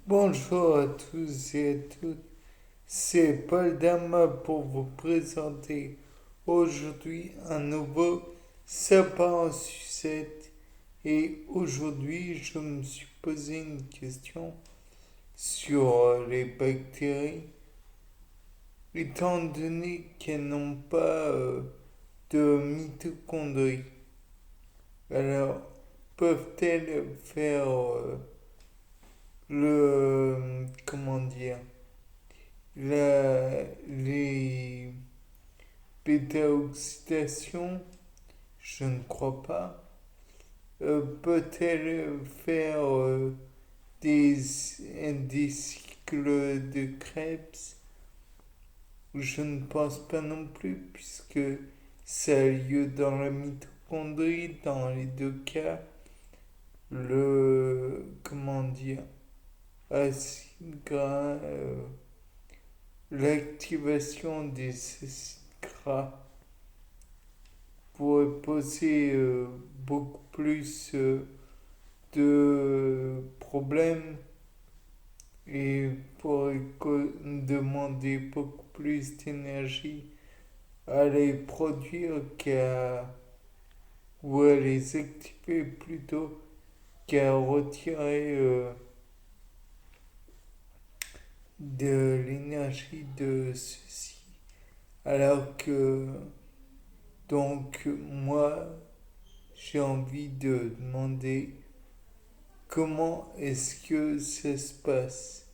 Bonjour à tous et à toutes, c'est Paul Dama pour vous présenter aujourd'hui un nouveau sapin en sucette. Et aujourd'hui, je me suis posé une question sur les bactéries, étant donné qu'elles n'ont pas de mitochondries. Alors, peuvent-elles faire comment dire, les bêta-oxydations? Je ne crois pas. Peut-elle faire des, des cycles de Krebs? Je ne pense pas non plus, puisque ça a lieu dans la mitochondrie, dans les deux cas. Comment dire, acide gras, l'activation des acides gras pourrait poser beaucoup plus de problèmes et pourrait demander beaucoup plus d'énergie à les produire ou à les activer plutôt qu'à retirer de l'énergie de ceci. Alors que, donc, moi, j'ai envie de demander comment est-ce que ça se passe.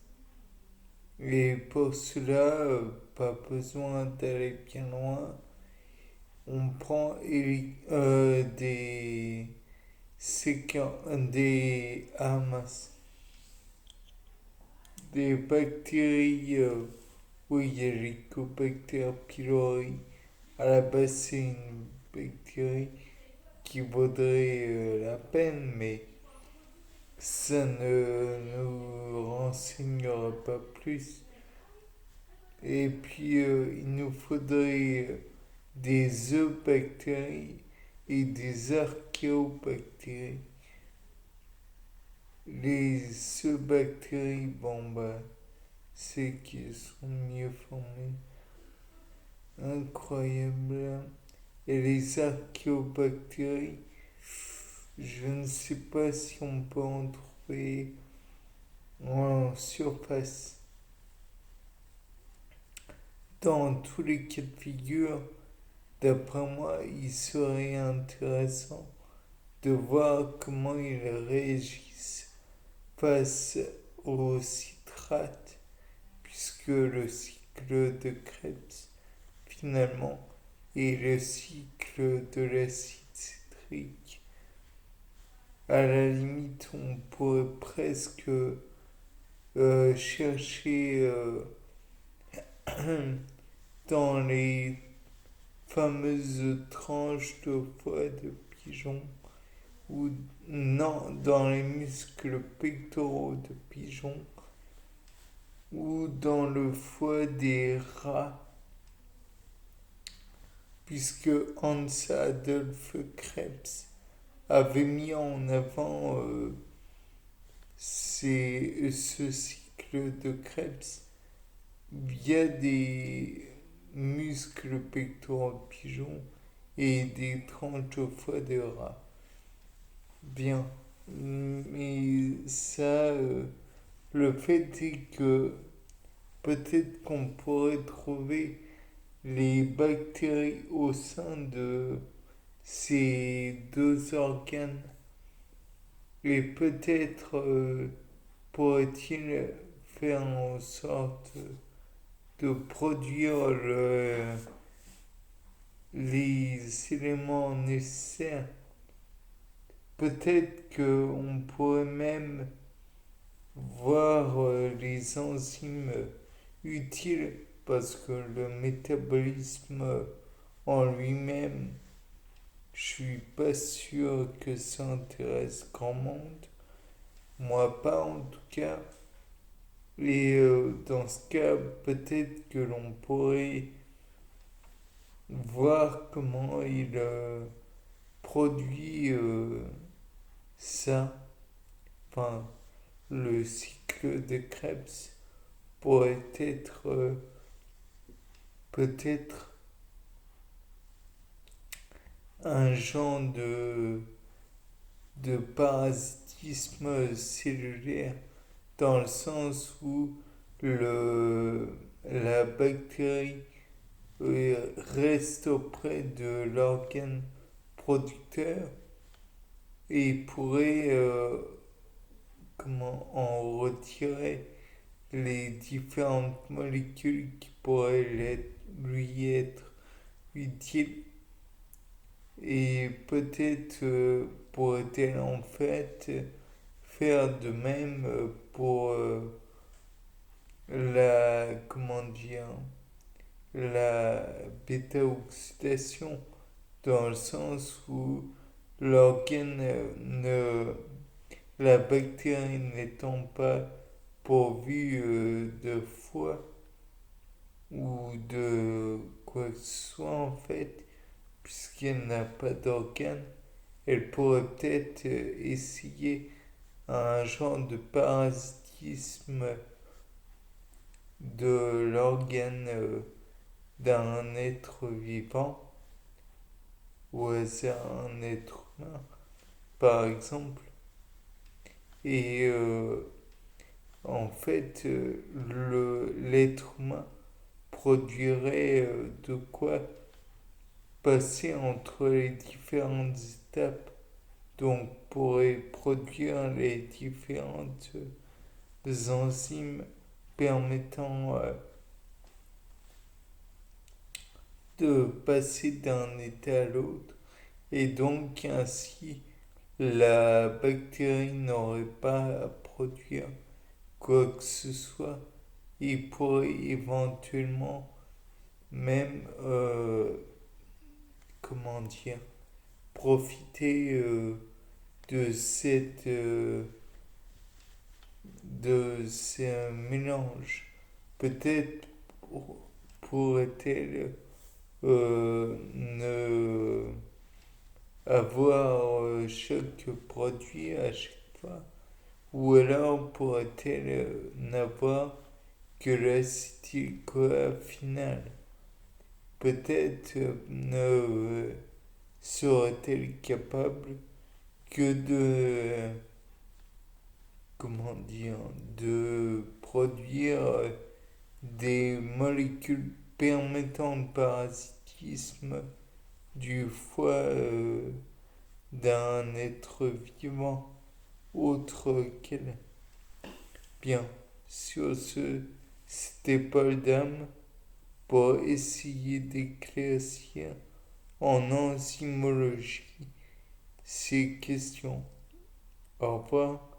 Et pour cela, pas besoin d'aller bien loin. On prend des bactéries, oui, il y a l'Helicobacter pylori. À la base, c'est une bactérie qui vaudrait la peine, mais ça ne nous renseignera pas plus. Et puis, il nous faudrait des eubactéries et des archéobactéries. Les eubactéries, bon, bah, c'est qu'ils sont mieux formés. Incroyable. Et les archéobactéries, je ne sais pas si on peut en trouver en surface. Dans tous les cas de figure, d'après moi, il serait intéressant de voir comment ils réagissent face au citrate, puisque le cycle de Krebs, finalement, est le cycle de l'acide citrique. À la limite, on pourrait presque chercher dans les fameuses tranches de foie de pigeon ou non, dans les muscles pectoraux de pigeon ou dans le foie des rats, puisque Hans Adolf Krebs avait mis en avant ce cycle de Krebs via des muscles pectoraux de pigeon et des tranches de foie de rat. Bien, mais ça, le fait est que peut-être qu'on pourrait trouver les bactéries au sein de ces deux organes et peut-être pourrait-il faire en sorte de produire les éléments nécessaires. Peut-être qu'on pourrait même voir les enzymes utiles parce que le métabolisme en lui-même, je suis pas sûr que ça intéresse grand monde. Moi pas en tout cas. Et dans ce cas, peut-être que l'on pourrait voir comment il produit ça, enfin le cycle muscle de Krebs pourrait être peut-être un genre de parasitisme cellulaire dans le sens où la bactérie reste auprès de l'organe producteur et pourrait en retirer les différentes molécules qui pourraient lui être utiles et peut-être pourrait-elle en fait faire de même pour la bêta-oxydation dans le sens où l'organe la bactérie n'étant pas pourvue de foie ou de quoi que ce soit en fait, puisqu'elle n'a pas d'organe, elle pourrait peut-être essayer un genre de parasitisme de l'organe d'un être vivant ou c'est un être humain par exemple. Et en fait, l'être humain produirait de quoi passer entre les différentes étapes, donc pourrait produire les différentes enzymes permettant de passer d'un état à l'autre, et donc ainsi la bactérie n'aurait pas à produire quoi que ce soit. Il pourrait éventuellement même, comment dire, profiter de de ce mélange. Peut-être pourrait-elle ne avoir chaque produit à chaque fois, ou alors pourrait-elle n'avoir que l'acétyl-CoA final. Peut-être ne serait-elle capable que de produire des molécules permettant le parasitisme du foie d'un être vivant autre qu'elle. Bien, sur ce, c'était Paul Dame pour essayer d'éclaircir en enzymologie ces questions. Au revoir.